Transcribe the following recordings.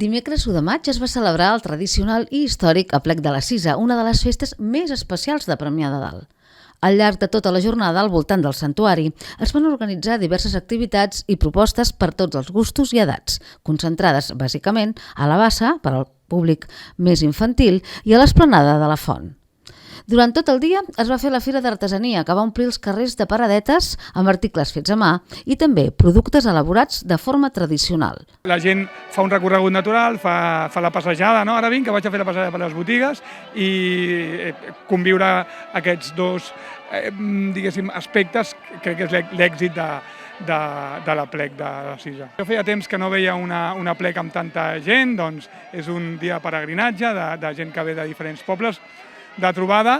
Dimecres 1 de maig es va celebrar el tradicional i històric Aplec de la Cisa, una de les festes més especials de Premià de Dalt. Al llarg de tota la jornada, al voltant del santuari, es van organitzar diverses activitats i propostes per tots els gustos i edats, concentrades bàsicament a la bassa, per al públic més infantil, i a l'esplanada de la Font. Durant tot el dia es va fer la Fira d'Artesania, que va omplir els carrers de paradetes amb articles fets a mà i també productes elaborats de forma tradicional. La gent fa un recorregut natural, fa la passejada, no? Ara vinc, que vaig a fer la passejada per les botigues i conviure aquests dos aspectes crec que és l'èxit de l'Aplec de la Cisa. Jo feia temps que no veia una Aplec amb tanta gent, doncs és un dia de peregrinatge de gent que ve de diferents pobles, de trobada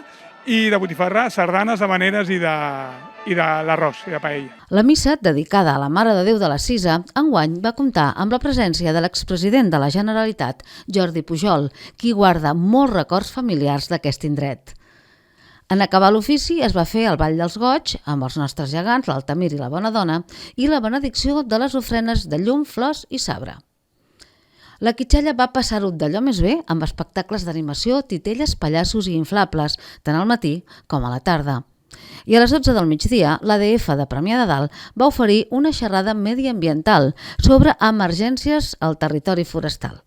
i de botifarra, sardanes, havaneres i de l'arròs i de paella. La missa, dedicada a la Mare de Déu de la Cisa, enguany va comptar amb la presència de l'expresident de la Generalitat, Jordi Pujol, qui guarda molts records familiars d'aquest indret. En acabar l'ofici es va fer el Ball dels Goigs amb els nostres gegants, l'Altamir i la Bona Dona, i la benedicció de les ofrenes de llum, flors i sabre. La Quitxalla va passar-ho d'allò més bé amb espectacles d'animació, titelles, pallassos i inflables, tant al matí com a la tarda. I a les 12 del migdia, l'ADF de Premià de Dalt va oferir una xerrada mediambiental sobre emergències al territori forestal.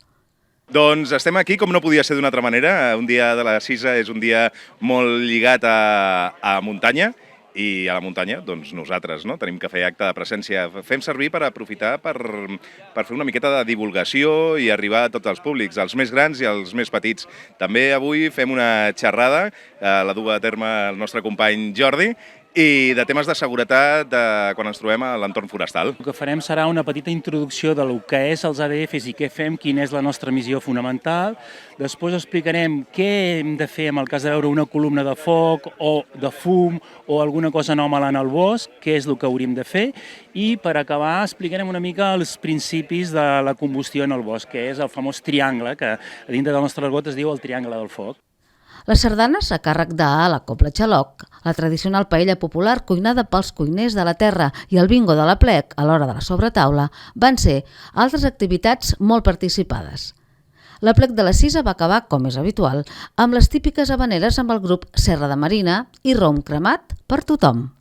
Doncs estem aquí, com no podia ser d'una altra manera. Un dia de la Cisa és un dia molt lligat a muntanya, i a la muntanya, doncs nosaltres tenim que fer acte de presència. Fem servir per aprofitar per fer una miqueta de divulgació i arribar a tots els públics, als més grans i als més petits. També avui fem una xerrada, la du a terme el nostre company Jordi, i de temes de seguretat quan ens trobem a l'entorn forestal. El que farem serà una petita introducció del que és els ADFs i què fem, quina és la nostra missió fonamental. Després explicarem què hem de fer en el cas de veure una columna de foc o de fum o alguna cosa anòmala en el bosc, què és el que hauríem de fer. I per acabar explicarem una mica els principis de la combustió en el bosc, que és el famós triangle, que a dintre del nostre argot es diu el triangle del foc. Les sardanes, a càrrec de la Cobla Xaloc, la tradicional paella popular cuinada pels cuiners de la terra i el bingo de l'Aplec a l'hora de la sobretaula, van ser altres activitats molt participades. L'Aplec de la Cisa va acabar, com és habitual, amb les típiques havaneres amb el grup Serra de Marina i rom cremat per tothom.